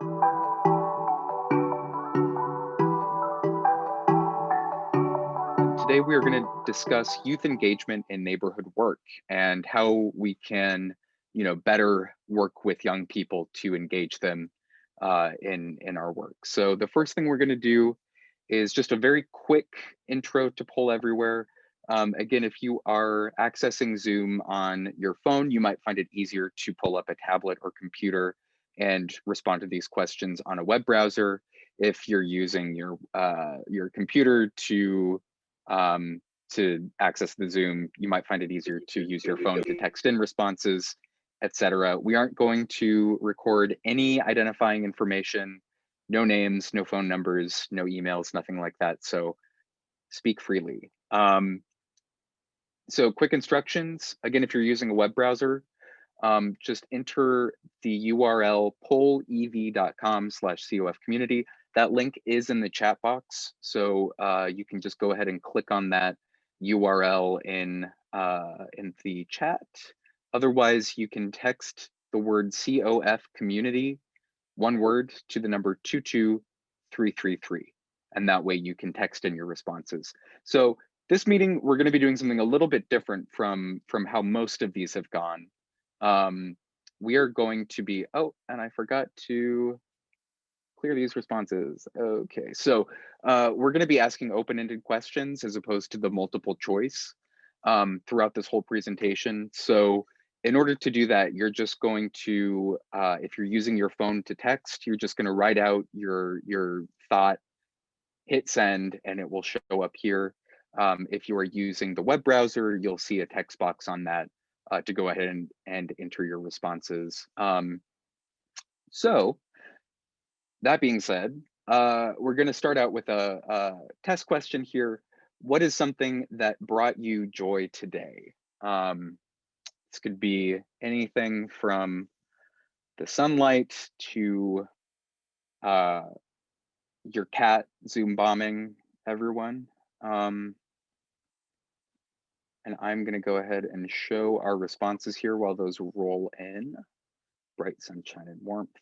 Today we are going to discuss youth engagement in neighborhood work and how we can, better work with young people to engage them in our work. So the first thing we're going to do is just a very quick intro to Poll Everywhere. Again, if you are accessing Zoom on your phone, you might find it easier to pull up a tablet or computer and respond to these questions on a web browser. If you're using your computer um, to access the Zoom, you might find it easier to use your phone to text in responses, etc. We aren't going to record any identifying information, no names, no phone numbers, no emails, nothing like that. So speak freely. So quick instructions. Again, if you're using a web browser, just enter the URL pollev.com/COF community. That link is in the chat box. So you can just go ahead and click on that URL in the chat. Otherwise, you can text the word COF community, one word, to the number 22333. And that way you can text in your responses. So this meeting, we're going to be doing something a little bit different from how most of these have gone. We are going to be, oh, and I forgot to clear these responses. Okay, so we're going to be asking open-ended questions as opposed to the multiple choice throughout this whole presentation. So in order to do that, you're just going to, if you're using your phone to text, you're just going to write out your thought, hit send, and it will show up here. If you are using the web browser, you'll see a text box on that to go ahead and enter your responses. So that being said, we're going to start out with a test question here. What is something that brought you joy today? This could be anything from the sunlight to your cat Zoom bombing everyone. And I'm going to go ahead and show our responses here while those roll in. Bright sunshine and warmth,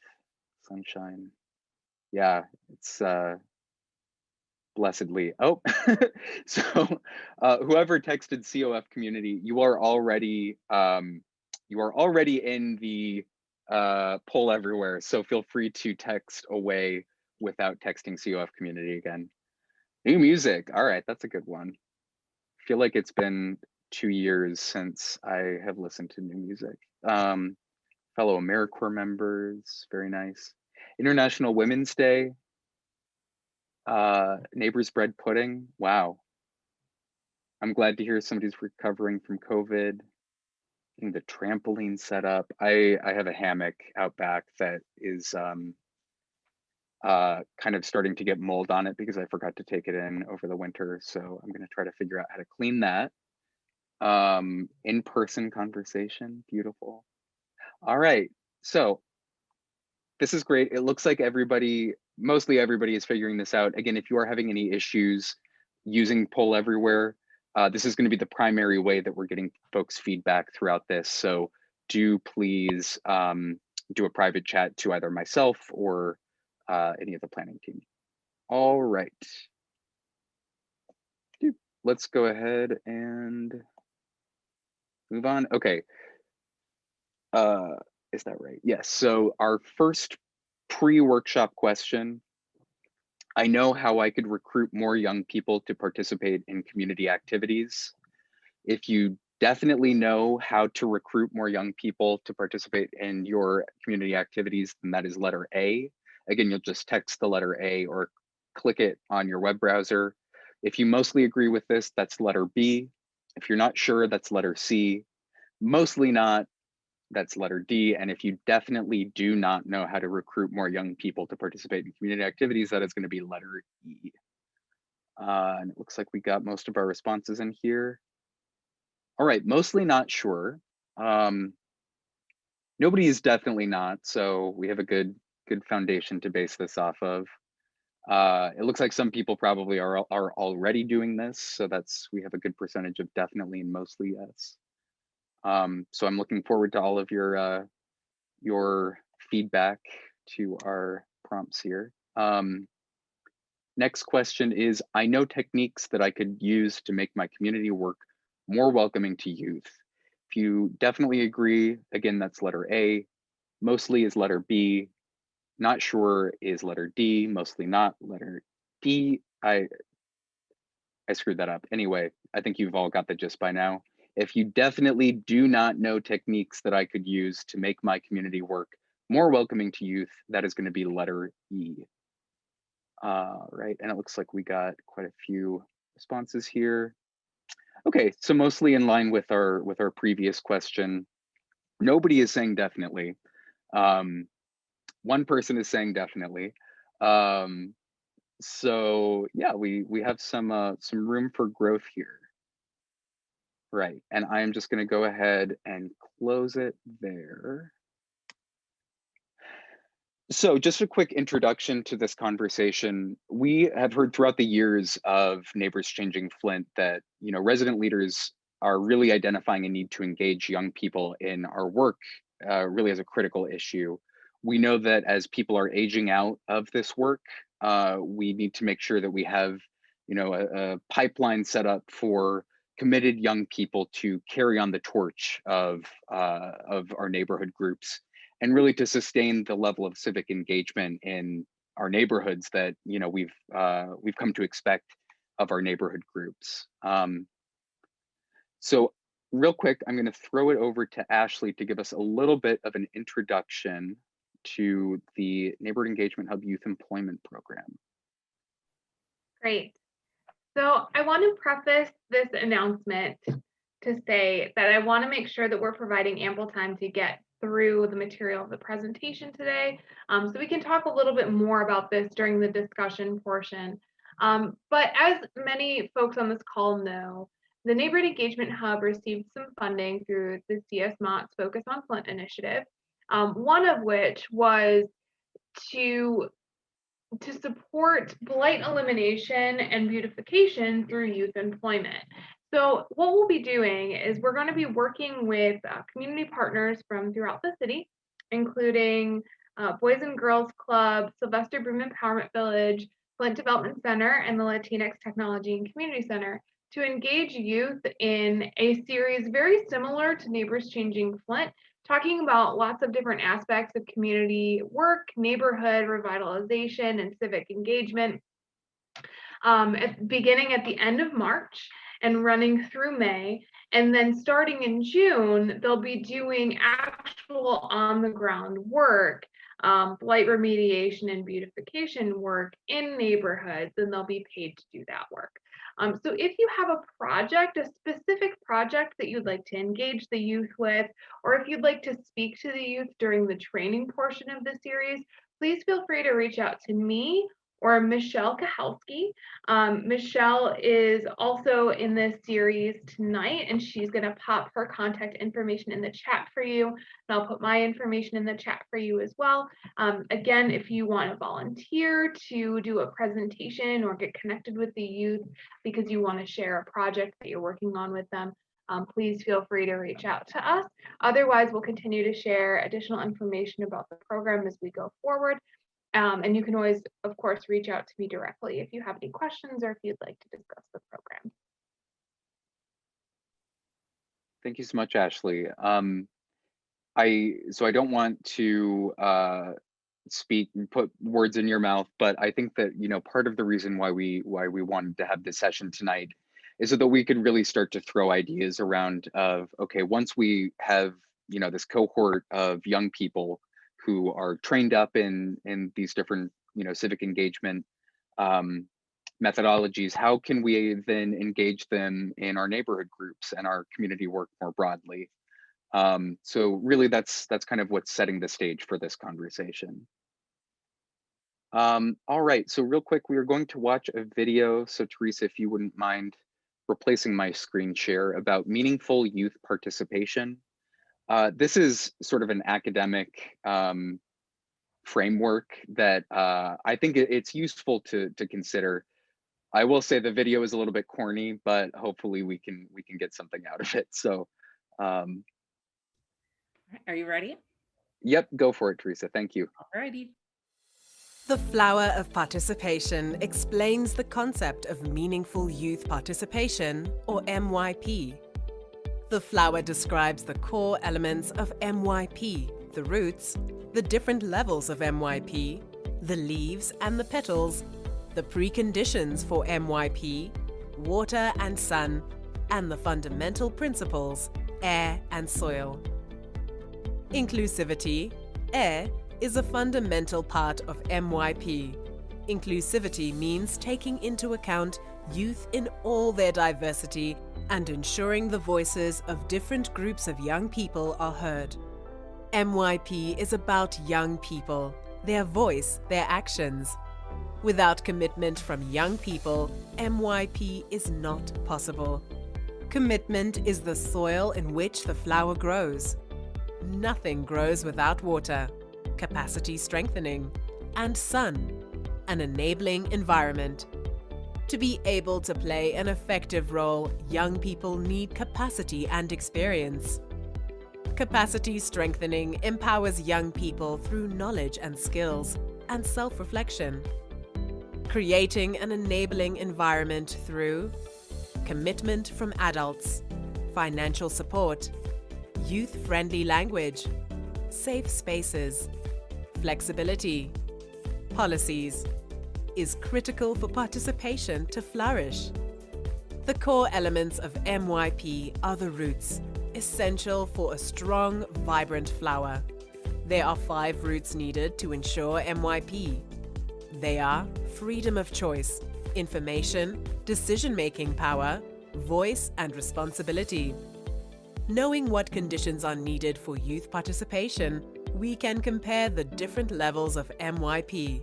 sunshine. Yeah, it's blessedly. Oh, so whoever texted COF community, you are already in the Poll Everywhere. So feel free to text away without texting COF community again. New music. All right, that's a good one. I feel like it's been 2 years since I have listened to new music. Fellow AmeriCorps members, very nice. International Women's Day. Neighbor's bread pudding. Wow. I'm glad to hear somebody's recovering from COVID. Getting the trampoline set up. I have a hammock out back that is kind of starting to get mold on it because I forgot to take it in over the winter. So I'm going to try to figure out how to clean that. In-person conversation. Beautiful. All right. So this is great. It looks like mostly everybody is figuring this out. Again, if you are having any issues using Poll Everywhere, this is going to be the primary way that we're getting folks feedback throughout this. So do please do a private chat to either myself or any of the planning team. All right. Let's go ahead and move on. Okay. Is that right? Yes. So our first pre-workshop question. I know how I could recruit more young people to participate in community activities. If you definitely know how to recruit more young people to participate in your community activities, then that is letter A. Again, you'll just text the letter A or click it on your web browser. If you mostly agree with this, that's letter B. If you're not sure, that's letter C. Mostly not, that's letter D. And if you definitely do not know how to recruit more young people to participate in community activities, that is going to be letter E. And it looks like we got most of our responses in here. All right, mostly not sure. Nobody is definitely not, so we have a good foundation to base this off of. It looks like some people probably are already doing this, so we have a good percentage of definitely and mostly yes. So I'm looking forward to all of your feedback to our prompts here. Next question is, I know techniques that I could use to make my community work more welcoming to youth. If you definitely agree, again, that's letter A. Mostly is letter B. Not sure is letter D. Mostly not letter D. I screwed that up. Anyway, I think you've all got the gist by now. If you definitely do not know techniques that I could use to make my community work more welcoming to youth, that is going to be letter E. Right, and it looks like we got quite a few responses here. Okay, so mostly in line with our previous question. Nobody is saying definitely. One person is saying definitely. So yeah, we have some room for growth here. Right, and I am just going to go ahead and close it there. So just a quick introduction to this conversation. We have heard throughout the years of Neighbors Changing Flint that, you know, resident leaders are really identifying a need to engage young people in our work, really as a critical issue. We know that as people are aging out of this work, we need to make sure that we have, you know, a pipeline set up for committed young people to carry on the torch of our neighborhood groups, and really to sustain the level of civic engagement in our neighborhoods that, you know, we've come to expect of our neighborhood groups. So real quick, I'm going to throw it over to Ashley to give us a little bit of an introduction to the Neighborhood Engagement Hub Youth Employment Program. Great. So I want to preface this announcement to say that I want to make sure that we're providing ample time to get through the material of the presentation today, so we can talk a little bit more about this during the discussion portion. But as many folks on this call know, the Neighborhood Engagement Hub received some funding through the CS Mott's Focus on Flint initiative, one of which was to support blight elimination and beautification through youth employment. So what we'll be doing is we're going to be working with community partners from throughout the city, including Boys and Girls Club, Sylvester Broom Empowerment Village, Flint Development Center, and the Latinx Technology and Community Center, to engage youth in a series very similar to Neighbors Changing Flint, talking about lots of different aspects of community work, neighborhood revitalization, and civic engagement. Beginning at the end of March and running through May, and then starting in June, they'll be doing actual on-the-ground work, blight remediation and beautification work in neighborhoods, and they'll be paid to do that work. So if you have a project, a specific project that you'd like to engage the youth with, or if you'd like to speak to the youth during the training portion of the series, please feel free to reach out to me or Michelle Kahelski. Michelle is also in this series tonight, and she's going to pop her contact information in the chat for you. And I'll put my information in the chat for you as well. Again, if you want to volunteer to do a presentation or get connected with the youth because you want to share a project that you're working on with them, please feel free to reach out to us. Otherwise, we'll continue to share additional information about the program as we go forward. And you can always, of course, reach out to me directly if you have any questions or if you'd like to discuss the program. Thank you so much, Ashley. So I don't want to speak and put words in your mouth, but I think that, you know, part of the reason why we wanted to have this session tonight is so that we could really start to throw ideas around of, okay, once we have, you know, this cohort of young people who are trained up in these different, you know, civic engagement methodologies, how can we then engage them in our neighborhood groups and our community work more broadly? So really that's kind of what's setting the stage for this conversation. All right, so real quick, we are going to watch a video. So Teresa, if you wouldn't mind replacing my screen share, about meaningful youth participation. This is sort of an academic framework that I think it's useful to consider. I will say the video is a little bit corny, but hopefully we can get something out of it. So are you ready? Yep, go for it, Teresa. Thank you. Alrighty. The Flower of Participation explains the concept of meaningful youth participation, or MYP. The flower describes the core elements of MYP, the roots, the different levels of MYP, the leaves and the petals, the preconditions for MYP, water and sun, and the fundamental principles, air and soil. Inclusivity, air, is a fundamental part of MYP. Inclusivity means taking into account youth in all their diversity and ensuring the voices of different groups of young people are heard. MYP is about young people, their voice, their actions. Without commitment from young people, MYP is not possible. Commitment is the soil in which the flower grows. Nothing grows without water, capacity strengthening, and sun, an enabling environment. To be able to play an effective role, young people need capacity and experience. Capacity strengthening empowers young people through knowledge and skills and self-reflection. Creating an enabling environment through commitment from adults, financial support, youth-friendly language, safe spaces, flexibility, policies, is critical for participation to flourish. The core elements of MYP are the roots, essential for a strong, vibrant flower. There are 5 roots needed to ensure MYP. They are freedom of choice, information, decision-making power, voice and responsibility. Knowing what conditions are needed for youth participation, we can compare the different levels of MYP.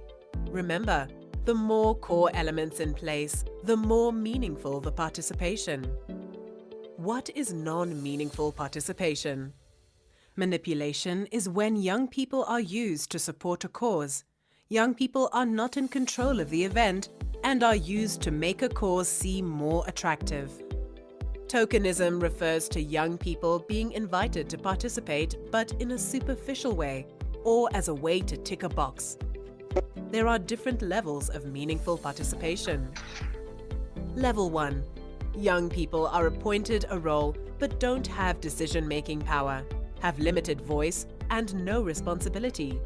Remember, the more core elements in place, the more meaningful the participation. What is non-meaningful participation? Manipulation is when young people are used to support a cause. Young people are not in control of the event and are used to make a cause seem more attractive. Tokenism refers to young people being invited to participate, but in a superficial way, or as a way to tick a box. There are different levels of meaningful participation. Level 1. Young people are appointed a role but don't have decision-making power, have limited voice and no responsibility.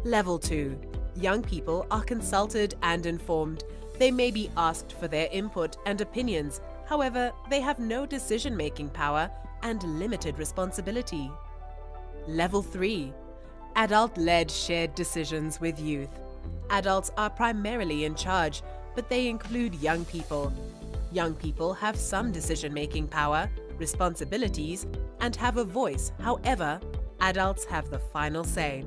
Level 2. Young people are consulted and informed. They may be asked for their input and opinions. However, they have no decision-making power and limited responsibility. Level 3. Adult-led shared decisions with youth. Adults are primarily in charge, but they include young people. Young people have some decision-making power, responsibilities, and have a voice. However, adults have the final say.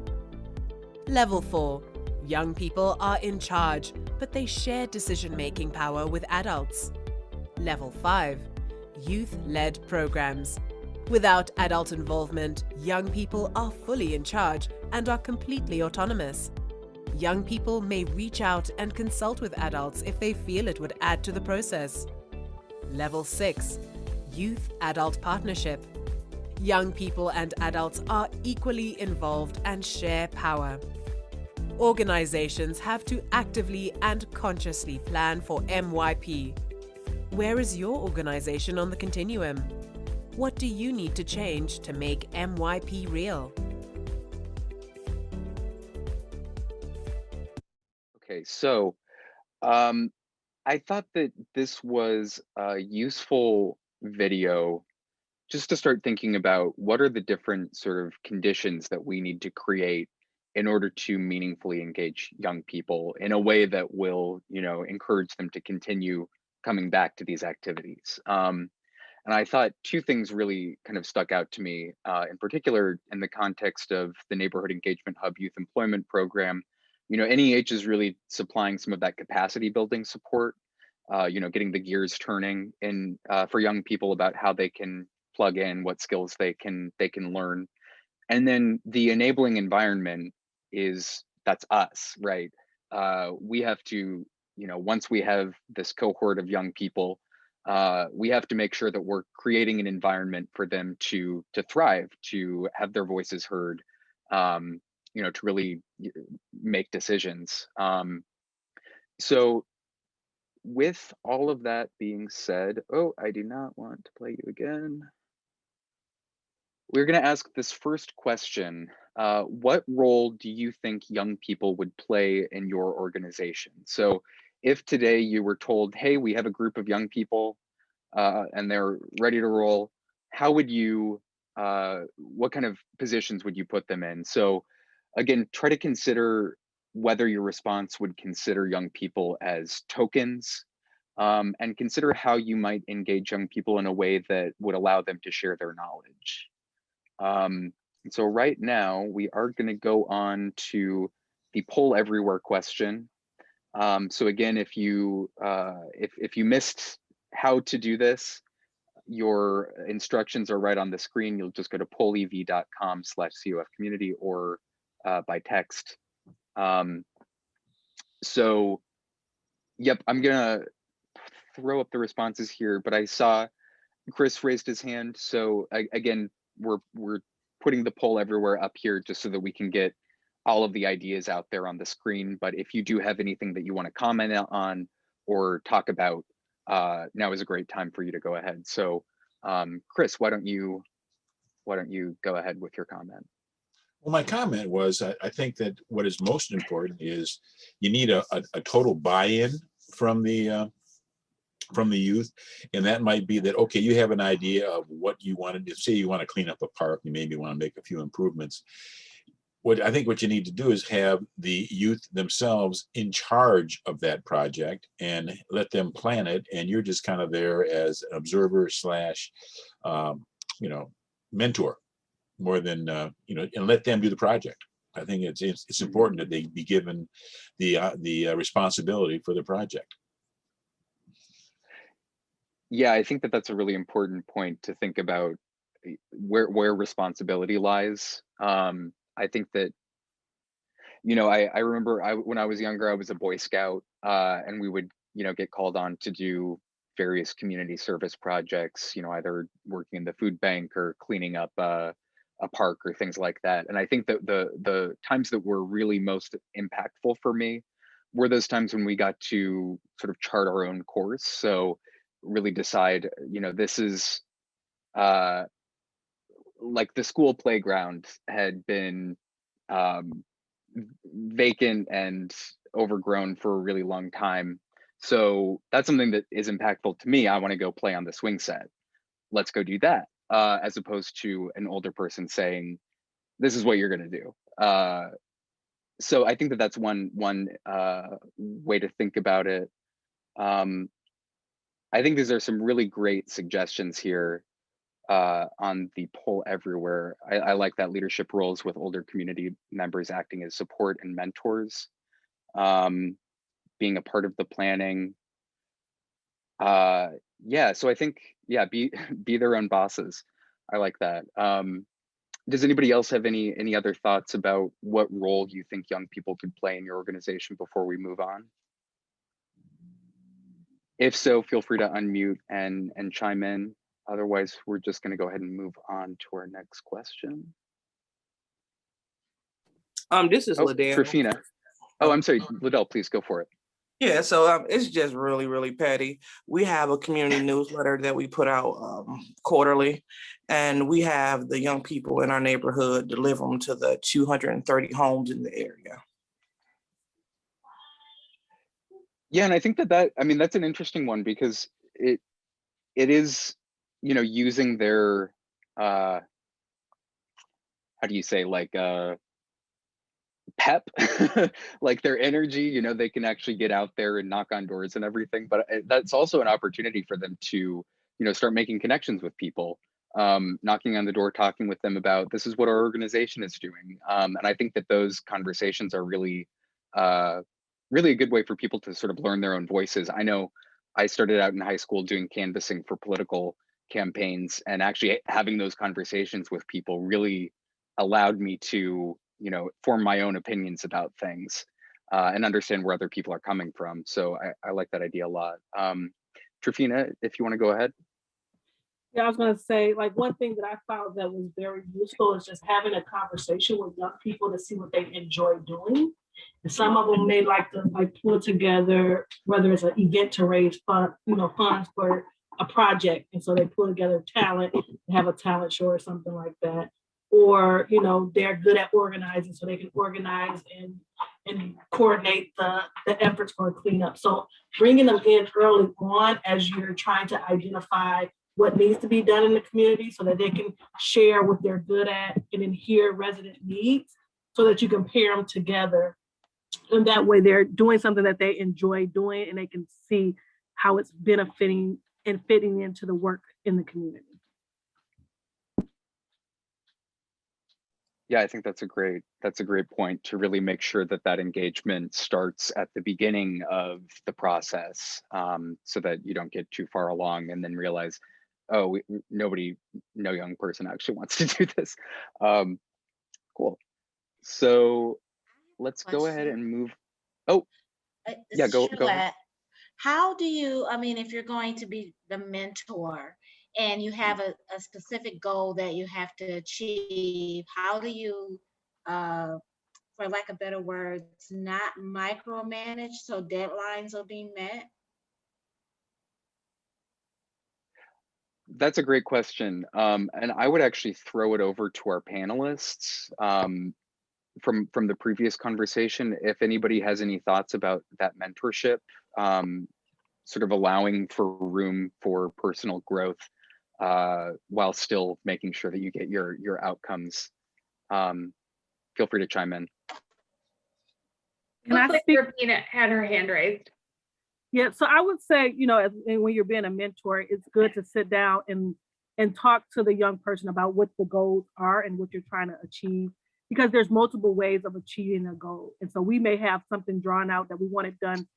Level 4. Young people are in charge, but they share decision-making power with adults. Level 5. Youth-led programs. Without adult involvement, young people are fully in charge and are completely autonomous. Young people may reach out and consult with adults if they feel it would add to the process. Level 6. Youth-adult partnership. Young people and adults are equally involved and share power. Organizations have to actively and consciously plan for MYP. Where is your organization on the continuum? What do you need to change to make MYP real? Okay, so um, I thought that this was a useful video just to start thinking about what are the different sort of conditions that we need to create in order to meaningfully engage young people in a way that will, encourage them to continue coming back to these activities. And I thought 2 things really kind of stuck out to me, in particular in the context of the Neighborhood Engagement Hub Youth Employment Program. NEH is really supplying some of that capacity building support, getting the gears turning in for young people about how they can plug in, what skills they can learn. And then the enabling environment that's us, right? We have to, once we have this cohort of young people, we have to make sure that we're creating an environment for them to thrive, to have their voices heard, to really make decisions. So with all of that being said, oh, I do not want to play you again. We're going to ask this first question. What role do you think young people would play in your organization? So if today you were told, hey, we have a group of young people and they're ready to roll, how would you, what kind of positions would you put them in? So again, try to consider whether your response would consider young people as tokens, and consider how you might engage young people in a way that would allow them to share their knowledge. So right now we are going to go on to the poll everywhere question. So again, if you missed how to do this, your instructions are right on the screen. You'll just go to pollev.com/COF community or by text. So, yep, I'm gonna throw up the responses here, but I saw Chris raised his hand. So again, we're putting the poll everywhere up here just so that we can get all of the ideas out there on the screen. But if you do have anything that you want to comment on or talk about, now is a great time for you to go ahead. So Chris, why don't you go ahead with your comment? Well, my comment was, I think that what is most important is you need a total buy-in from the youth, and that might be that, okay, you have an idea of what you want to say. You want to clean up a park, you maybe want to make a few improvements. What I think what you need to do is have the youth themselves in charge of that project and let them plan it, and you're just kind of there as an observer slash mentor, more than and let them do the project. I think it's important that they be given the responsibility for the project. Yeah, I think that that's a really important point to think about, where responsibility lies. I think that, I remember when I was younger, I was a Boy Scout, and we would, get called on to do various community service projects, either working in the food bank or cleaning up a park or things like that. And I think that the times that were really most impactful for me were those times when we got to sort of chart our own course. So really decide, this is like the school playground had been vacant and overgrown for a really long time. So that's something that is impactful to me. I want to go play on the swing set. Let's go do that. As opposed to an older person saying, this is what you're going to do. So I think that that's one way to think about it. I think these are some really great suggestions here on the poll everywhere. I like that leadership roles with older community members acting as support and mentors, being a part of the planning. Yeah, so I think, yeah, be their own bosses. I like that. Does anybody else have any other thoughts about what role you think young people could play in your organization before we move on? If so, feel free to unmute and chime in. Otherwise, we're just going to go ahead and move on to our next question. This is Liddell. Trifina. Oh, I'm sorry, Liddell, please go for it. Yeah, so it's just really, really petty. We have a community newsletter that we put out quarterly, and we have the young people in our neighborhood deliver them to the 230 homes in the area. Yeah, and I think that's an interesting one, because it is, using their how do you say, like pep, like their energy, they can actually get out there and knock on doors and everything. But that's also an opportunity for them to, start making connections with people, knocking on the door, talking with them about, this is what our organization is doing. And I think that those conversations are really really a good way for people to sort of learn their own voices. I know I started out in high school doing canvassing for political campaigns, and actually having those conversations with people really allowed me to, form my own opinions about things, and understand where other people are coming from. So I like that idea a lot. Trifina, if you want to go ahead. Yeah, I was gonna say, like, one thing that I found that was very useful is just having a conversation with young people to see what they enjoy doing. And some of them may like to like pull together, whether it's an event to raise fund, funds for a project. And so they pull together talent, have a talent show or something like that. Or, they're good at organizing, so they can organize and coordinate the efforts for a cleanup. So bringing them in early on as you're trying to identify what needs to be done in the community so that they can share what they're good at and then hear resident needs so that you can pair them together. And that way they're doing something that they enjoy doing and they can see how it's benefiting and fitting into the work in the community. Yeah, I think that's a great point, to really make sure that that engagement starts at the beginning of the process, so that you don't get too far along and then realize, oh, no young person actually wants to do this. Cool. So let's go ahead and move. Oh, yeah, go ahead. How do you, I mean, if you're going to be the mentor and you have a specific goal that you have to achieve, how do you, for lack of better words, not micromanage so deadlines are being met? That's a great question. And I would actually throw it over to our panelists, from the previous conversation. If anybody has any thoughts about that mentorship, sort of allowing for room for personal growth, while still making sure that you get your outcomes. Feel free to chime in. Can I speak? Regina had her hand raised. Yeah, so I would say, when you're being a mentor, it's good to sit down and talk to the young person about what the goals are and what you're trying to achieve, because there's multiple ways of achieving a goal. And so we may have something drawn out that we want it done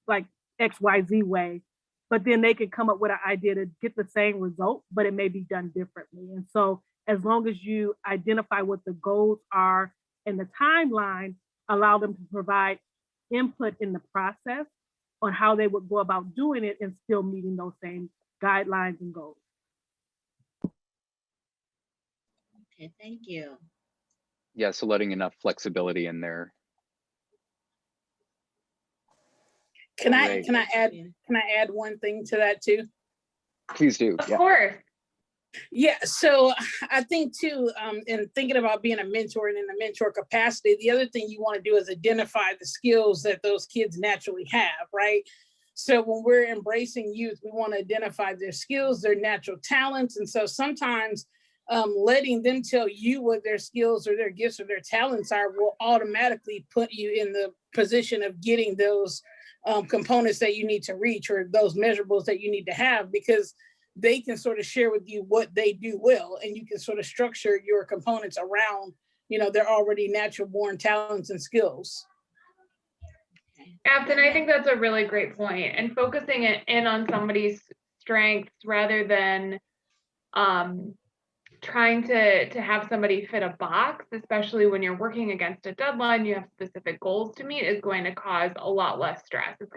like XYZ way, but then they could come up with an idea to get the same result, but it may be done differently. And so as long as you identify what the goals are and the timeline, allow them to provide input in the process on how they would go about doing it and still meeting those same guidelines and goals. Okay, thank you. Yeah, so letting enough flexibility in there. Can I add one thing to that too? Please do. Of course. Yeah, so I think too, in thinking about being a mentor and in a mentor capacity, the other thing you want to do is identify the skills that those kids naturally have, right? So when we're embracing youth, we want to identify their skills, their natural talents. And so sometimes letting them tell you what their skills or their gifts or their talents are will automatically put you in the position of getting those components that you need to reach or those measurables that you need to have, because they can sort of share with you what they do well, and you can sort of structure your components around, their already natural born talents and skills. Afton, I think that's a really great point, and focusing it in on somebody's strengths rather than trying to have somebody fit a box, especially when you're working against a deadline, you have specific goals to meet, is going to cause a lot less stress. It's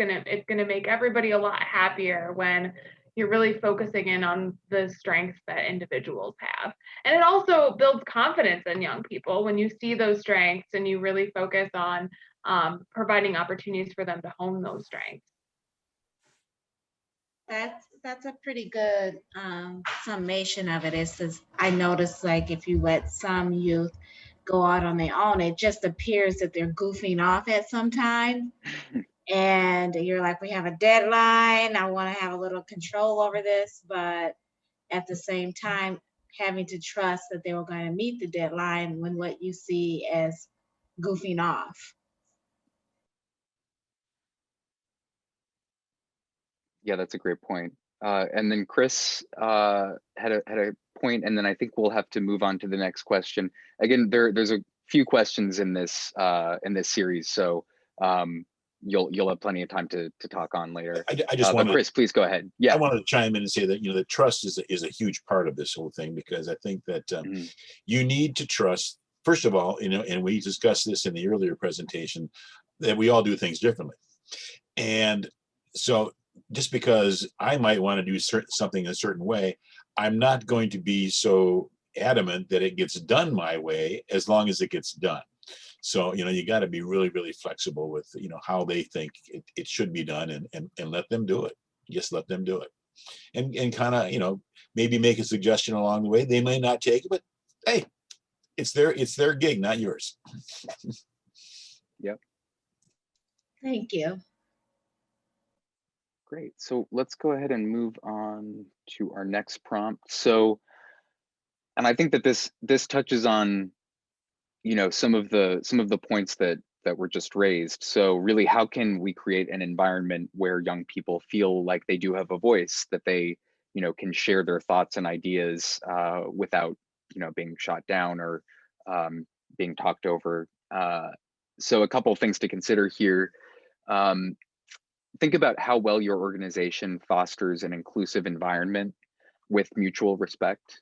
gonna make everybody a lot happier when you're really focusing in on the strengths that individuals have. And it also builds confidence in young people when you see those strengths and you really focus on providing opportunities for them to hone those strengths. That's a pretty good summation of it. Is I noticed, like, if you let some youth go out on their own, it just appears that they're goofing off at some time. And you're like, we have a deadline, I want to have a little control over this, but at the same time, having to trust that they were going to meet the deadline when what you see as goofing off. Yeah, that's a great point. And then Chris had a point, and then I think we'll have to move on to the next question. Again, there's a few questions in this series, so you'll have plenty of time to talk on later. I just want Chris, please go ahead. Yeah, I wanted to chime in and say that the trust is a huge part of this whole thing, because I think that you need to trust, first of all, and we discussed this in the earlier presentation, that we all do things differently, and so just because I might want to do something a certain way, I'm not going to be so adamant that it gets done my way as long as it gets done. So, you got to be really, really flexible with, how they think it should be done, and let them do it. Just let them do it. And kind of, maybe make a suggestion along the way. They may not take it, but hey, it's their gig, not yours. Yep. Thank you. Great. So let's go ahead and move on to our next prompt. So, and I think that this touches on, some of the points that were just raised. So really, how can we create an environment where young people feel like they do have a voice, that they, can share their thoughts and ideas without, being shot down or being talked over. So a couple of things to consider here. Think about how well your organization fosters an inclusive environment with mutual respect,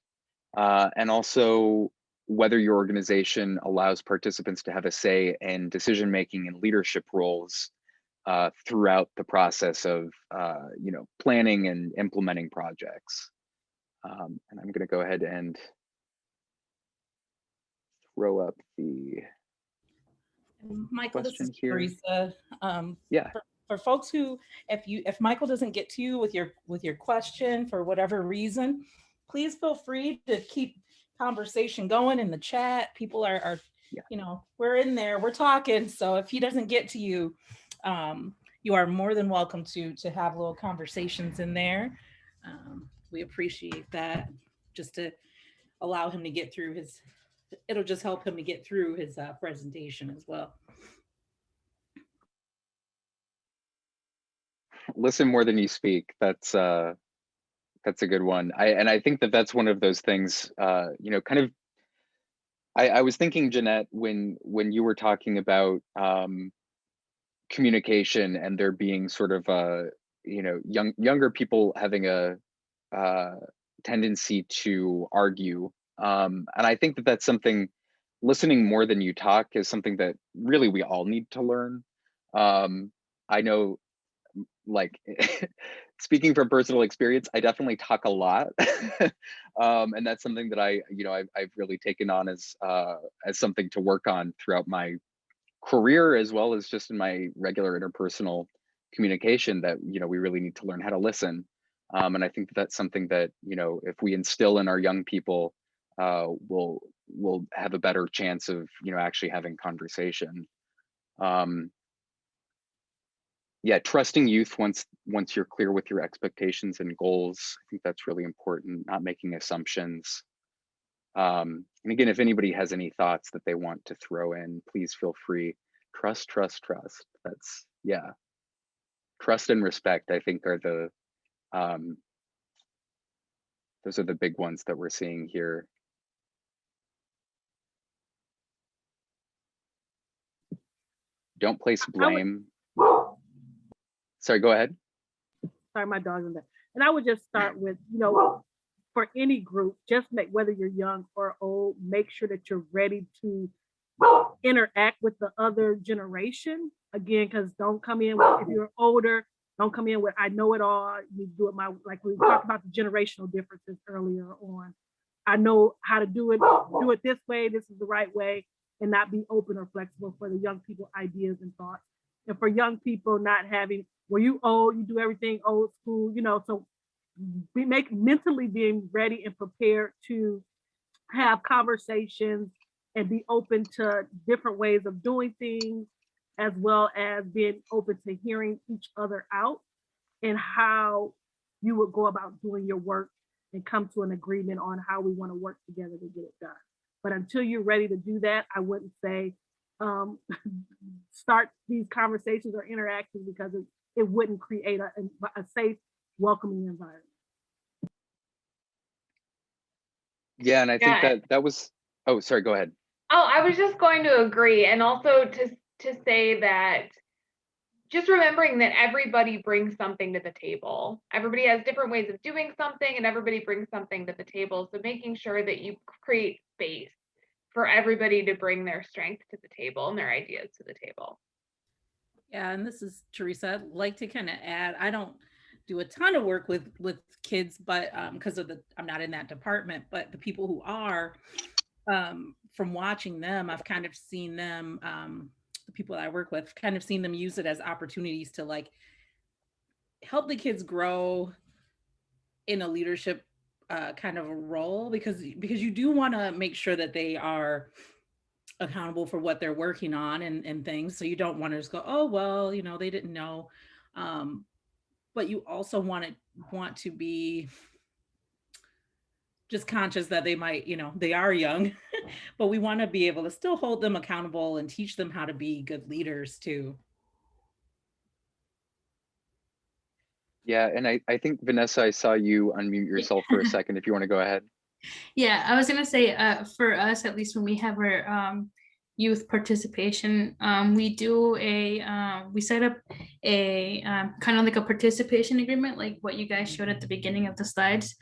and also whether your organization allows participants to have a say in decision-making and leadership roles throughout the process of, planning and implementing projects. And I'm going to go ahead and throw up the Michael, this question is here. Teresa. Yeah. For folks who, if Michael doesn't get to you with your question for whatever reason, please feel free to keep conversation going in the chat. People are we're in there, we're talking. So if he doesn't get to you, you are more than welcome to have little conversations in there. We appreciate that, just to allow him to get through it'll just help him to get through his presentation as well. Listen more than you speak. That's a good one. I think that that's one of those things, kind of, I was thinking, Jeanette, when you were talking about communication and there being sort of younger people having a tendency to argue. And I think that that's something, listening more than you talk is something that really we all need to learn. I know, like, speaking from personal experience, I definitely talk a lot. And that's something that I've really taken on as something to work on throughout my career, as well as just in my regular interpersonal communication, that, we really need to learn how to listen. And I think that that's something that, if we instill in our young people, we'll have a better chance of, actually having conversation. Yeah, trusting youth once you're clear with your expectations and goals. I think that's really important, not making assumptions. And again, if anybody has any thoughts that they want to throw in, please feel free. Trust. That's, yeah. Trust and respect, I think, are the, those are the big ones that we're seeing here. Don't place blame. Sorry, go ahead. Sorry, my dog's in there. And I would just start with, for any group, just whether you're young or old, make sure that you're ready to interact with the other generation. Again, because don't come in with, if you're older, don't come in with, I know it all. You do it like we talked about the generational differences earlier on. I know how to do it this way, this is the right way, and not be open or flexible for the young people ideas and thoughts. And for young people not having, well, you old, you do everything old school, so mentally being ready and prepared to have conversations and be open to different ways of doing things, as well as being open to hearing each other out and how you would go about doing your work and come to an agreement on how we want to work together to get it done. But until you're ready to do that, I wouldn't say start these conversations or interactions, because it wouldn't create a safe, welcoming environment. Yeah, and I think that was, oh, sorry, go ahead. Oh, I was just going to agree. And also to say that just remembering that everybody brings something to the table. Everybody has different ways of doing something, and everybody brings something to the table. So making sure that you create space for everybody to bring their strength to the table and their ideas to the table. Yeah, and this is Teresa. I'd like to kind of add, do a ton of work with kids, but because of I'm not in that department, but the people who are, from watching them, I've kind of seen them, the people that I work with, kind of seen them use it as opportunities to like help the kids grow in a leadership kind of a role, because you do want to make sure that they are accountable for what they're working on and things. So you don't want to just go, oh, well, you know, they didn't know. But you also want to be just conscious that they might, you know, they are young, but we want to be able to still hold them accountable and teach them how to be good leaders too. Yeah, and I think, Vanessa, I saw you unmute yourself for a second, if you want to go ahead. Yeah, I was gonna say, for us, at least when we have our youth participation, we do we set up a kind of like a participation agreement, like what you guys showed at the beginning of the slides,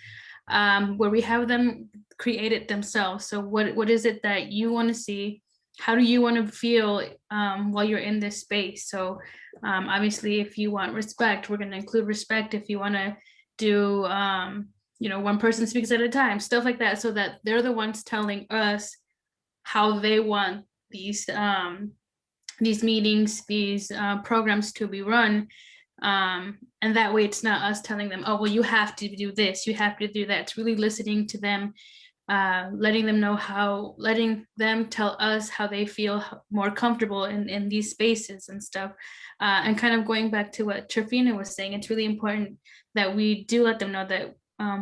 where we have them create it themselves. So what is it that you want to see? How do you want to feel while you're in this space? So obviously, if you want respect, we're going to include respect. If you want to do you know, one person speaks at a time, stuff like that, so that they're the ones telling us how they want these meetings, these programs to be run. And that way it's not us telling them, oh, well, you have to do this, you have to do that. It's really listening to them, letting them tell us how they feel more comfortable in these spaces and stuff. And kind of going back to what Trifina was saying, it's really important that we do let them know that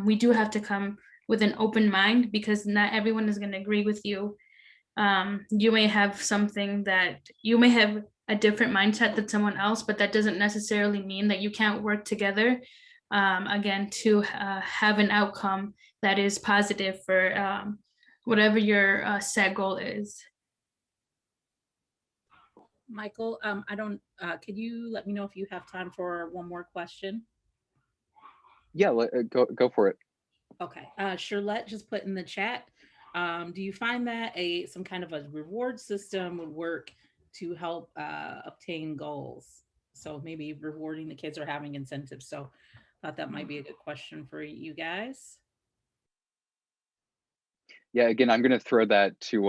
we do have to come with an open mind, because not everyone is going to agree with you. You may have a different mindset than someone else, but that doesn't necessarily mean that you can't work together, again, to have an outcome that is positive for whatever your set goal is. Michael, could you let me know if you have time for one more question? Yeah, go for it. Okay, Charlotte just put in the chat, do you find that some kind of a reward system would work to help obtain goals? So maybe rewarding the kids or having incentives. So I thought that might be a good question for you guys. Yeah, again, I'm going to throw that to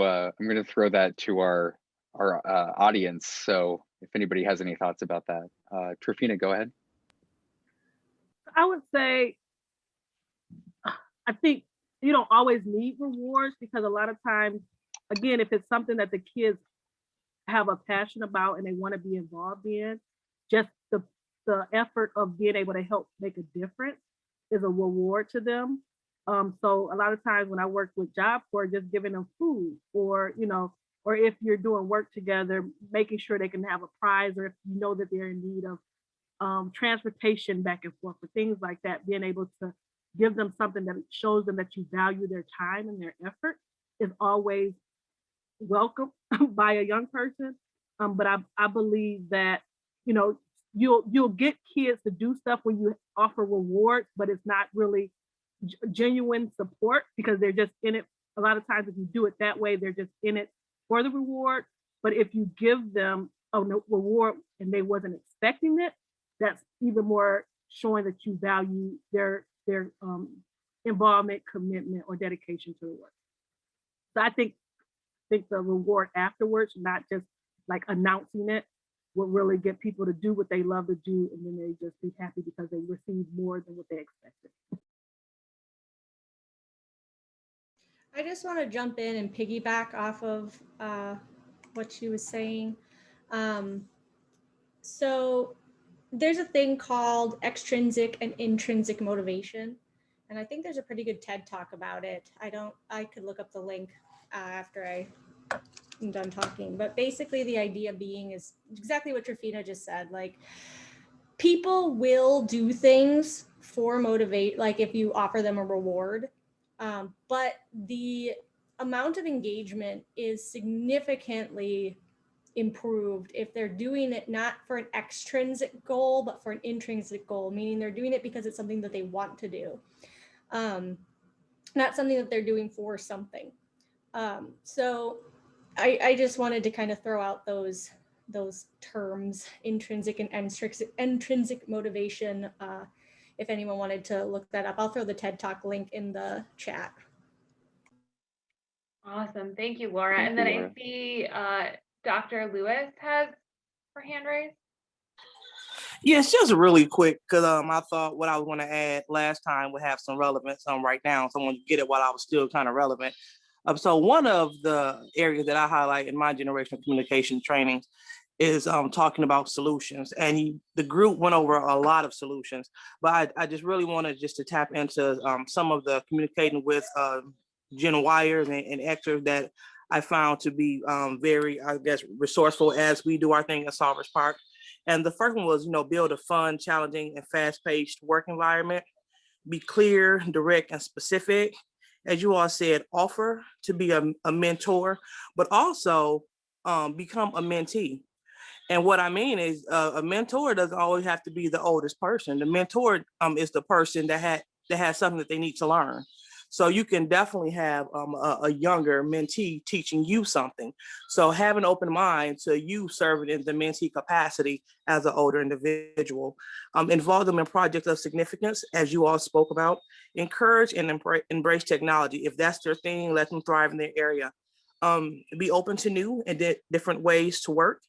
our audience. So if anybody has any thoughts about that, Trifina, go ahead. I would say, I think you don't always need rewards, because a lot of times, again, if it's something that the kids have a passion about and they want to be involved in, just the effort of being able to help make a difference is a reward to them. So a lot of times when I work with Job Corps, just giving them food, or, you know, or if you're doing work together, making sure they can have a prize, or if you know that they're in need of transportation back and forth, or things like that, being able to give them something that shows them that you value their time and their effort is always welcome by a young person. But I believe that, you know, you'll get kids to do stuff when you offer rewards, but it's not really genuine support, because they're just in it. A lot of times if you do it that way, they're just in it for the reward. But if you give them a reward and they wasn't expecting it, that's even more showing that you value their involvement, commitment, or dedication to the work. So I think the reward afterwards, not just like announcing it, will really get people to do what they love to do, and then they just be happy because they received more than what they expected. I just want to jump in and piggyback off of what she was saying. So there's a thing called extrinsic and intrinsic motivation. And I think there's a pretty good TED talk about it. I could look up the link after I'm done talking. But basically the idea being is exactly what Trifina just said. Like, people will do things for motivate, like if you offer them a reward, but the amount of engagement is significantly improved if they're doing it not for an extrinsic goal, but for an intrinsic goal, meaning they're doing it because it's something that they want to do, not something that they're doing for something. So I just wanted to kind of throw out those terms, intrinsic and extrinsic motivation, if anyone wanted to look that up. I'll throw the TED Talk link in the chat. Awesome. Thank you, Laura. Thank And you, then Laura. I see Dr. Lewis has her hand raised. Yeah, it's just really quick because I thought what I was going to add last time would have some relevance right now. So I want to get it while I was still kind of relevant. So one of the areas that I highlight in my generational communication trainings is talking about solutions. And the group went over a lot of solutions, but I just really wanted just to tap into some of the communicating with Gen Wires and Xers that I found to be very, I guess, resourceful as we do our thing at Solvers Park. And the first one was, build a fun, challenging, and fast-paced work environment. Be clear, direct, and specific. As you all said, offer to be a mentor, but also become a mentee. And what I mean is a mentor doesn't always have to be the oldest person. The mentor is the person that has something that they need to learn. So you can definitely have a younger mentee teaching you something. So have an open mind to you serving in the mentee capacity as an older individual. Involve them in projects of significance, as you all spoke about. Encourage and embrace technology. If that's their thing, let them thrive in their area. Be open to new and different ways to work,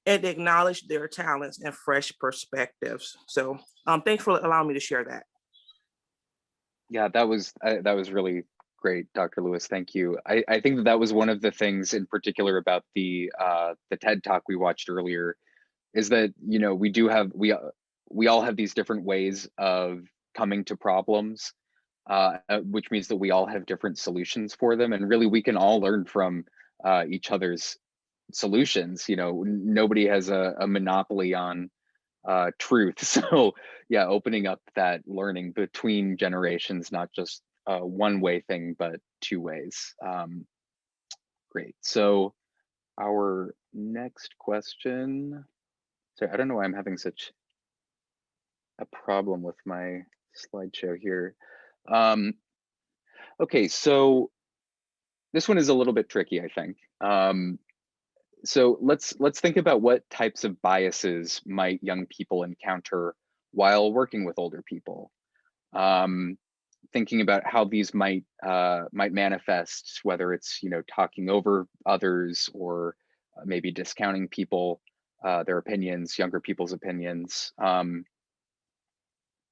and acknowledge their talents and fresh perspectives. So thanks for allowing me to share that. Yeah, that was really great, Dr. Lewis. Thank you. I think that was one of the things in particular about the TED Talk we watched earlier, is that we all have these different ways of coming to problems, which means that we all have different solutions for them, and really we can all learn from each other's solutions. Nobody has a monopoly on truth. So yeah, opening up that learning between generations, not just a one-way thing, but two ways. Great. So our next question. Sorry, I don't know why I'm having such a problem with my slideshow here. Okay, so this one is a little bit tricky, I think. So let's think about what types of biases might young people encounter while working with older people. Thinking about how these might manifest, whether it's talking over others or maybe discounting people, their opinions, younger people's opinions. And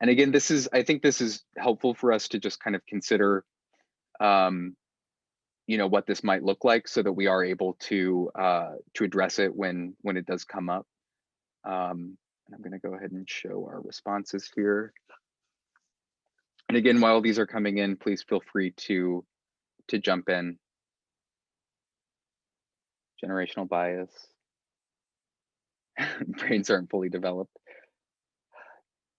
again, I think this is helpful for us to just kind of consider what this might look like, so that we are able to address it when it does come up. And I'm going to go ahead and show our responses here. And again, while these are coming in, please feel free to jump in. Generational bias. Brains aren't fully developed.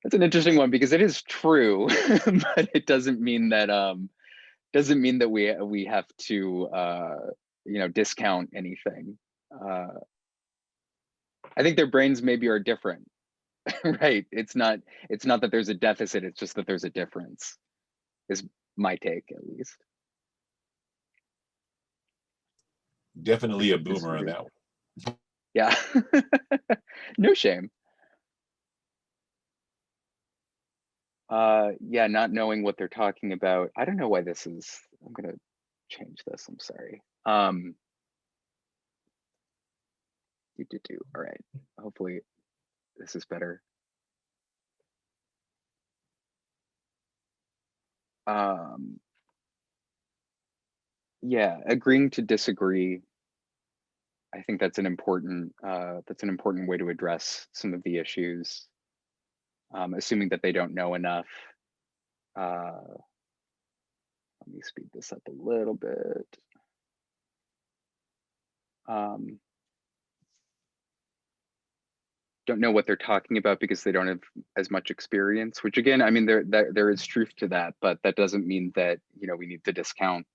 That's an interesting one, because it is true, but it doesn't mean that we have to discount anything. I think their brains maybe are different, right? It's not that there's a deficit, it's just that there's a difference, is my take, at least. Definitely a boomer on that one. Yeah. No shame. Yeah, not knowing what they're talking about. I don't know why this is. I'm gonna change this. I'm sorry. All right. Hopefully this is better. Yeah, agreeing to disagree. I think that's an important way to address some of the issues. Assuming that they don't know enough. Let me speed this up a little bit. Don't know what they're talking about because they don't have as much experience, which again, I mean, there is truth to that, but that doesn't mean that we need to discount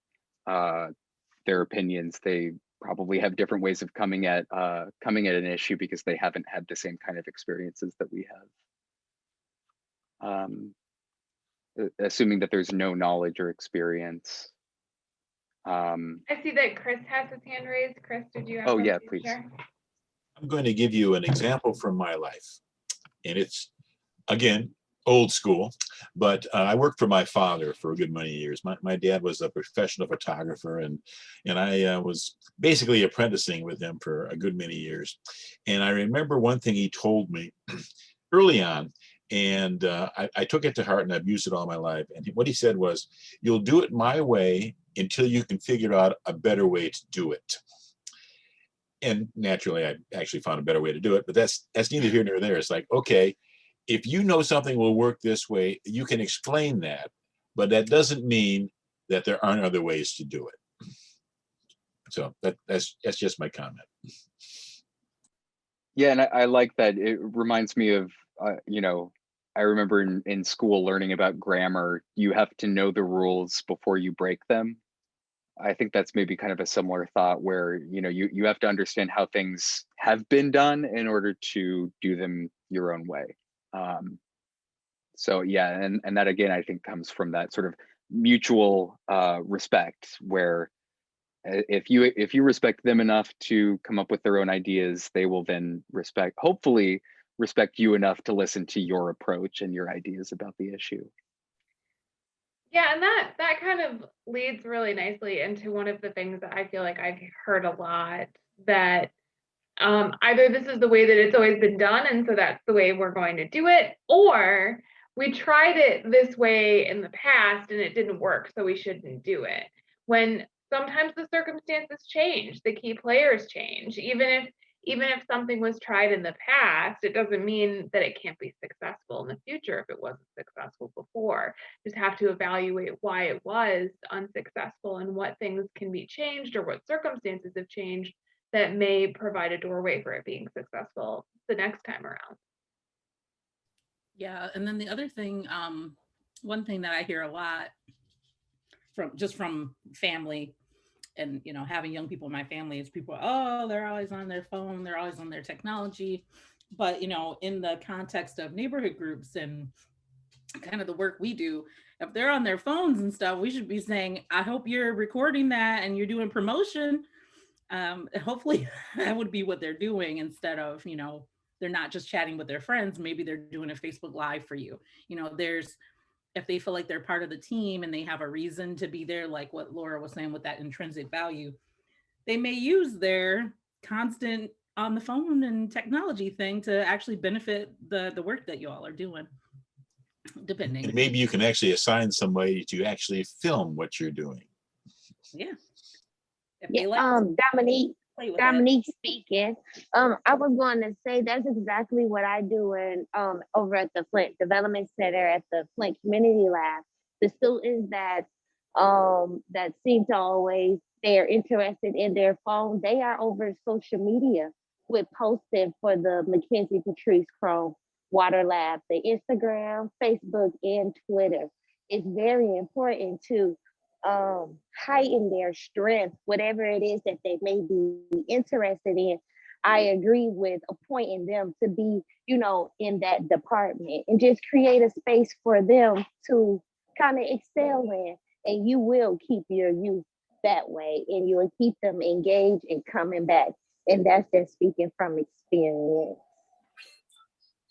their opinions. They probably have different ways of coming at an issue because they haven't had the same kind of experiences that we have. Assuming that there's no knowledge or experience. I see that Chris has his hand raised. Chris, did you have Oh yeah, something to please. share? I'm going to give you an example from my life. And it's, again, old school, but I worked for my father for a good many years. My dad was a professional photographer, and I was basically apprenticing with him for a good many years. And I remember one thing he told me early on, and I took it to heart, and I've used it all my life. And what he said was, "You'll do it my way until you can figure out a better way to do it." And naturally, I actually found a better way to do it, but that's neither here nor there. It's like, okay, if you know something will work this way, you can explain that, but that doesn't mean that there aren't other ways to do it. So that's just my comment. Yeah, and I like that. It reminds me of, you know, I remember in school learning about grammar, you have to know the rules before you break them. I think that's maybe kind of a similar thought where, you know, you have to understand how things have been done in order to do them your own way. So yeah, and that again, I think comes from that sort of mutual respect where if you respect them enough to come up with their own ideas, they will then hopefully respect you enough to listen to your approach and your ideas about the issue. Yeah, and that kind of leads really nicely into one of the things that I feel like I've heard a lot, that either this is the way that it's always been done, and so that's the way we're going to do it, or we tried it this way in the past and it didn't work, so we shouldn't do it. When sometimes the circumstances change, the key players change. Even if something was tried in the past, it doesn't mean that it can't be successful in the future if it wasn't successful before. Just have to evaluate why it was unsuccessful and what things can be changed or what circumstances have changed that may provide a doorway for it being successful the next time around. Yeah, and then the other thing, one thing that I hear a lot from family, and having young people in my family, is people, oh, they're always on their phone, they're always on their technology. But in the context of neighborhood groups and kind of the work we do, if they're on their phones and stuff, we should be saying, I hope you're recording that and you're doing promotion. Hopefully that would be what they're doing, instead of they're not just chatting with their friends. Maybe they're doing a Facebook Live for you. If they feel like they're part of the team and they have a reason to be there, like what Laura was saying with that intrinsic value, they may use their constant on the phone and technology thing to actually benefit the work that you all are doing, depending. And maybe you can actually assign somebody to actually film what you're doing. Yeah. Dominique speaking. I was going to say that's exactly what I do over at the Flint Development Center at the Flint Community Lab. The students that seem to always, they're interested in their phone, they are over social media with posting for the Mackenzie Patrice Crone Water Lab, the Instagram, Facebook, and Twitter. It's very important to heighten their strength, whatever it is that they may be interested in. I agree with appointing them to be, in that department, and just create a space for them to kind of excel in. And you will keep your youth that way, and you'll keep them engaged and coming back. And that's just speaking from experience.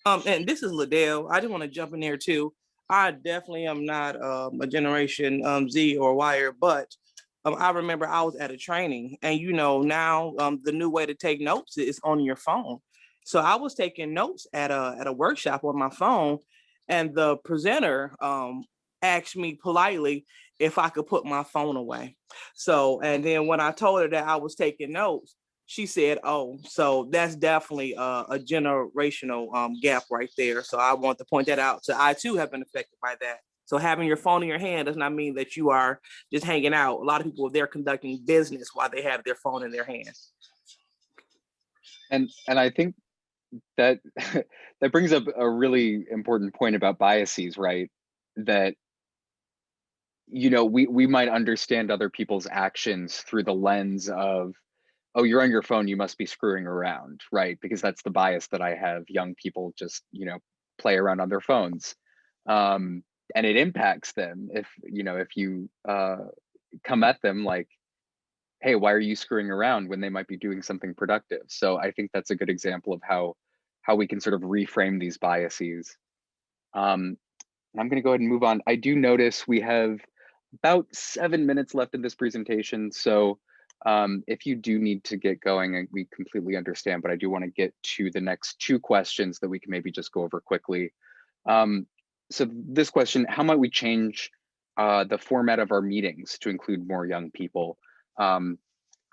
And this is Liddell. I just want to jump in there too. I definitely am not a generation Z or Y, but I remember I was at a training, and now the new way to take notes is on your phone. So I was taking notes at a workshop on my phone, and the presenter asked me politely if I could put my phone away. So, and then when I told her that I was taking notes, she said, oh, so that's definitely a generational gap right there. So I want to point that out. So I too have been affected by that. So having your phone in your hand does not mean that you are just hanging out. A lot of people, they're conducting business while they have their phone in their hands. And I think that that brings up a really important point about biases, right? That we might understand other people's actions through the lens of, oh, you're on your phone, you must be screwing around, right? Because that's the bias that I have. Young people just, play around on their phones. And it impacts them if you come at them like, hey, why are you screwing around, when they might be doing something productive? So I think that's a good example of how we can sort of reframe these biases. And I'm going to go ahead and move on. I do notice we have about 7 minutes left in this presentation. So if you do need to get going, we completely understand, but I do want to get to the next 2 questions that we can maybe just go over quickly. So this question, how might we change the format of our meetings to include more young people?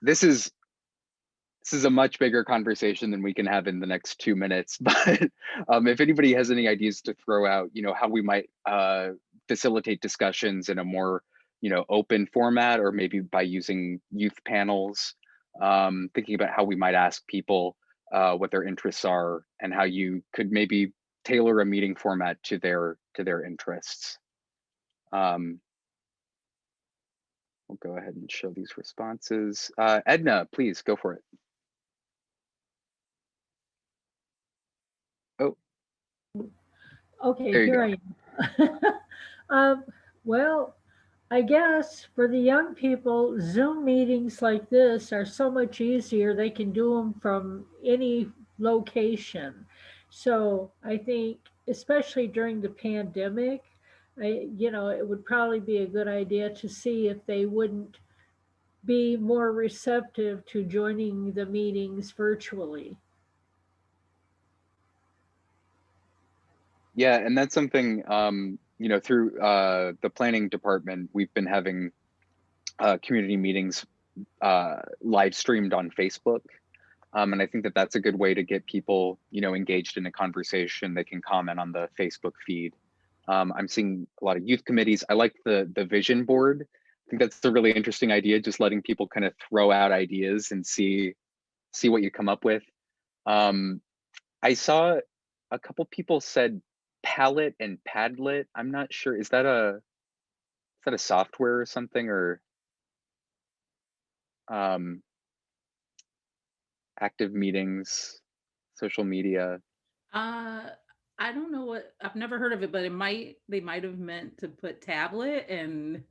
This is a much bigger conversation than we can have in the next 2 minutes, but if anybody has any ideas to throw out, how we might facilitate discussions in a more, open format, or maybe by using youth panels, thinking about how we might ask people what their interests are and how you could maybe tailor a meeting format to their interests. We'll go ahead and show these responses. Edna, please go for it. Oh. Okay, There you here I am. Well, I guess for the young people, Zoom meetings like this are so much easier. They can do them from any location. So I think, especially during the pandemic, it would probably be a good idea to see if they wouldn't be more receptive to joining the meetings virtually. Yeah, and that's something, through the planning department, we've been having community meetings live streamed on Facebook. And I think that that's a good way to get people, engaged in a conversation. They can comment on the Facebook feed. I'm seeing a lot of youth committees. I like the vision board. I think that's a really interesting idea, just letting people kind of throw out ideas and see what you come up with. I saw a couple people said Palette and Padlet. I'm not sure. Is that a software or something, or active meetings, social media? I don't know what, I've never heard of it, but they might have meant to put tablet and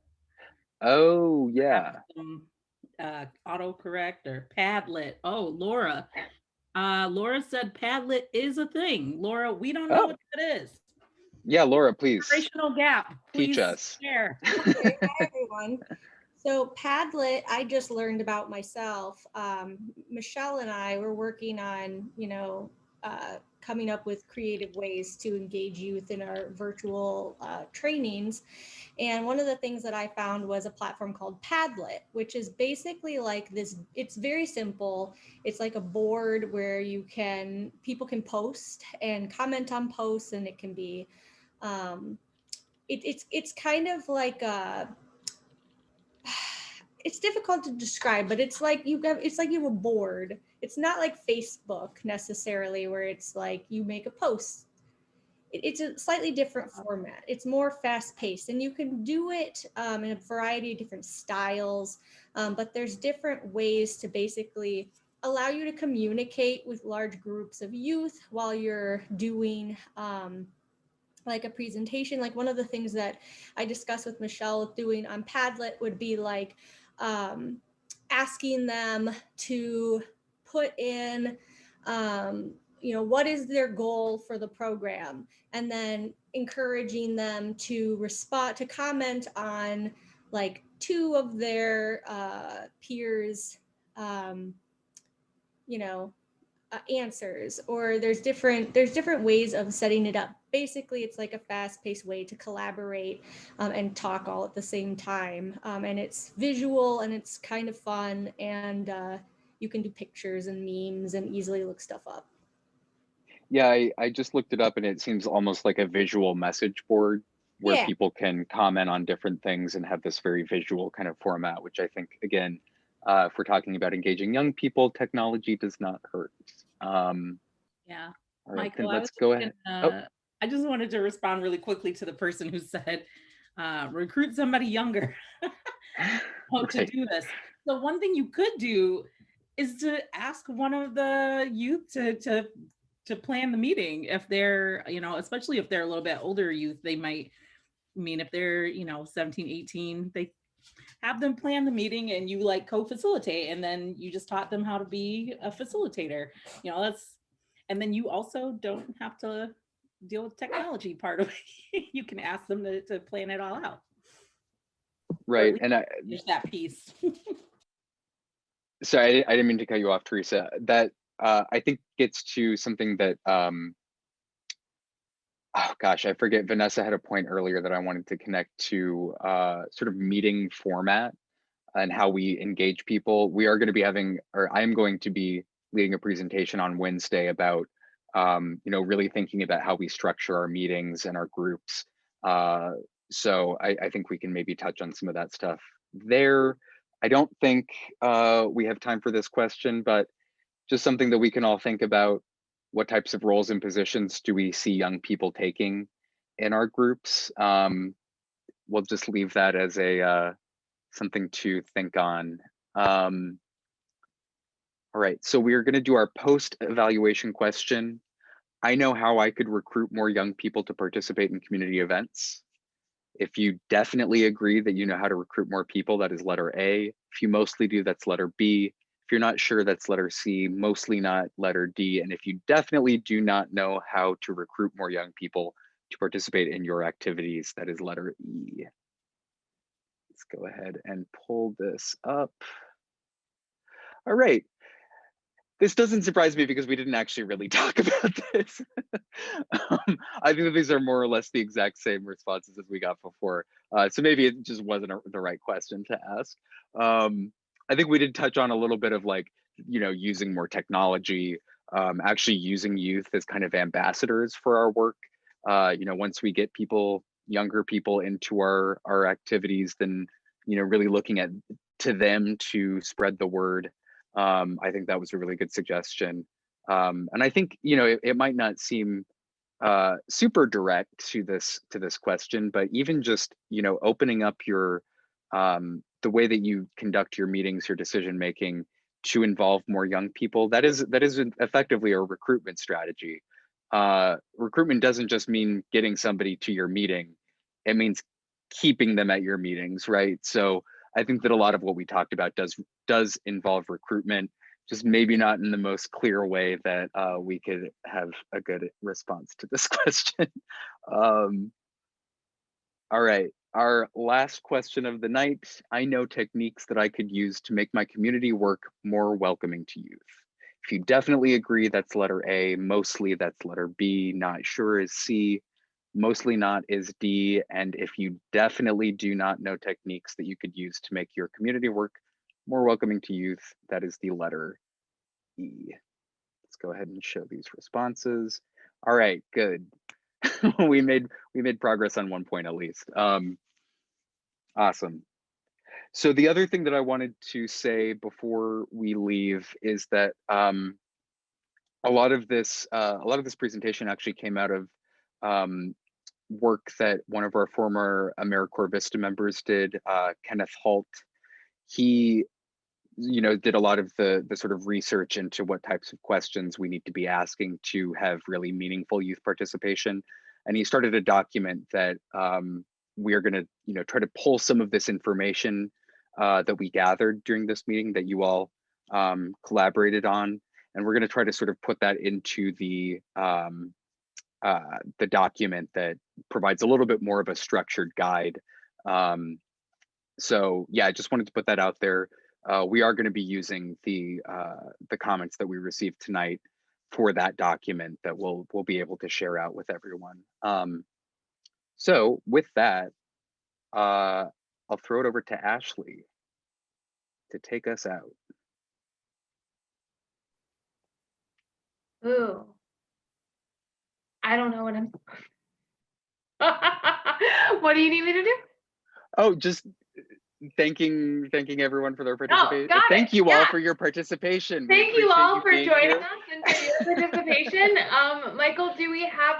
Oh yeah. Autocorrect or Padlet. Oh, Laura. Laura said Padlet is a thing. Laura, we don't know what that is. Yeah, Laura, please. Generational gap. Please teach us. Share. Okay, hi everyone. So Padlet, I just learned about myself. Michelle and I were working on, coming up with creative ways to engage youth in our virtual trainings. And one of the things that I found was a platform called Padlet, which is basically like this. It's very simple. It's like a board where people can post and comment on posts, and it can be, it's kind of like it's difficult to describe, but it's like you have a board. It's not like Facebook necessarily, where it's like you make a post. It's a slightly different format. It's more fast paced, and you can do it in a variety of different styles. But there's different ways to basically allow you to communicate with large groups of youth while you're doing like a presentation. Like one of the things that I discussed with Michelle doing on Padlet would be like asking them to put in, what is their goal for the program, and then encouraging them to comment on like 2 of their peers, answers. Or there's different ways of setting it up. Basically, it's like a fast-paced way to collaborate and talk all at the same time. And it's visual and it's kind of fun, and you can do pictures and memes and easily look stuff up. Yeah, I just looked it up, and it seems almost like a visual message board where people can comment on different things and have this very visual kind of format, which I think, again, if we're talking about engaging young people, technology does not hurt. Yeah. All right, Michael, then let's go ahead. I just wanted to respond really quickly to the person who said, recruit somebody younger to do this. So one thing you could do is to ask one of the youth to plan the meeting. If they're, especially if they're a little bit older youth, they might, if they're, 17, 18, they have them plan the meeting, and you like co-facilitate, and then you just taught them how to be a facilitator. And then you also don't have to deal with technology part of it. You can ask them to plan it all out. Right. And there's that piece. sorry, I didn't mean to cut you off, Teresa. That I think gets to something that oh gosh, I forget. Vanessa had a point earlier that I wanted to connect to sort of meeting format and how we engage people. We are going to be having, or I'm going to be leading a presentation on Wednesday about, really thinking about how we structure our meetings and our groups. So I think we can maybe touch on some of that stuff there. I don't think we have time for this question, but just something that we can all think about. What types of roles and positions do we see young people taking in our groups? We'll just leave that as a something to think on. All right, so we're going to do our post-evaluation question. I know how I could recruit more young people to participate in community events. If you definitely agree that you know how to recruit more people, that is letter A. If you mostly do, that's letter B. If you're not sure, that's letter C, mostly not, letter D. And if you definitely do not know how to recruit more young people to participate in your activities, that is letter E. Let's go ahead and pull this up. All right. This doesn't surprise me because we didn't actually really talk about this. I think that these are more or less the exact same responses as we got before. So maybe it just wasn't the right question to ask. I think we did touch on a little bit of like, using more technology, actually using youth as kind of ambassadors for our work. Once we get younger people into our activities, then, really looking to them to spread the word. I think that was a really good suggestion. And I think, it might not seem super direct to this question, but even just, opening up your the way that you conduct your meetings, your decision making to involve more young people, that is effectively a recruitment strategy. Recruitment doesn't just mean getting somebody to your meeting, it means keeping them at your meetings, right? So I think that a lot of what we talked about does involve recruitment, just maybe not in the most clear way that we could have a good response to this question. All right, our last question of the night. I know techniques that I could use to make my community work more welcoming to youth. If you definitely agree, that's letter A. Mostly, that's letter B. Not sure is C. Mostly not is D. And if you definitely do not know techniques that you could use to make your community work more welcoming to youth, that is the letter E. Let's go ahead and show these responses. All right, good. we made progress on 1 point at least. Awesome. So the other thing that I wanted to say before we leave is that a lot of this presentation actually came out of work that one of our former AmeriCorps Vista members did, Kenneth Halt. He, did a lot of the sort of research into what types of questions we need to be asking to have really meaningful youth participation. And he started a document that we are going to, try to pull some of this information that we gathered during this meeting that you all collaborated on. And we're going to try to sort of put that into the document that provides a little bit more of a structured guide. So yeah, I just wanted to put that out there. We are going to be using the comments that we received tonight for that document that we'll be able to share out with everyone. So with that, I'll throw it over to Ashley to take us out. Ooh, I don't know what I'm. What do you need me to do? Oh, just thanking everyone for their participation. Oh, Thank you all for your participation. Thank you all for joining us and for your participation. Michael, do we have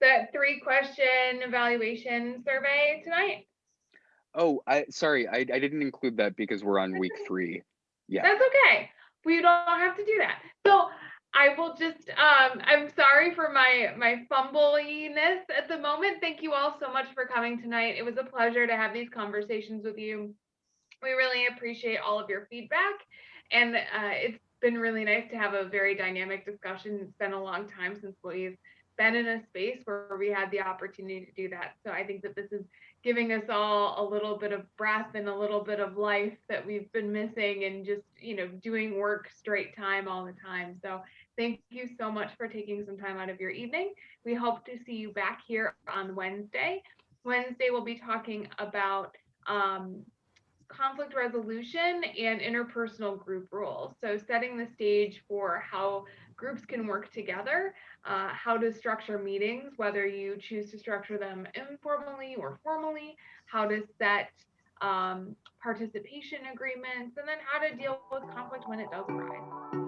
that 3-question evaluation survey tonight? Oh, sorry, I didn't include that because we're on week 3. Yeah. That's okay. We don't have to do that. So I will just, I'm sorry for my fumbliness at the moment. Thank you all so much for coming tonight. It was a pleasure to have these conversations with you. We really appreciate all of your feedback. And it's been really nice to have a very dynamic discussion. It's been a long time since we've been in a space where we had the opportunity to do that. So I think that this is giving us all a little bit of breath and a little bit of life that we've been missing, and just, doing work straight time all the time. So thank you so much for taking some time out of your evening. We hope to see you back here on Wednesday. Wednesday, we'll be talking about conflict resolution and interpersonal group roles. So setting the stage for how groups can work together, how to structure meetings, whether you choose to structure them informally or formally, how to set participation agreements, and then how to deal with conflict when it does arise.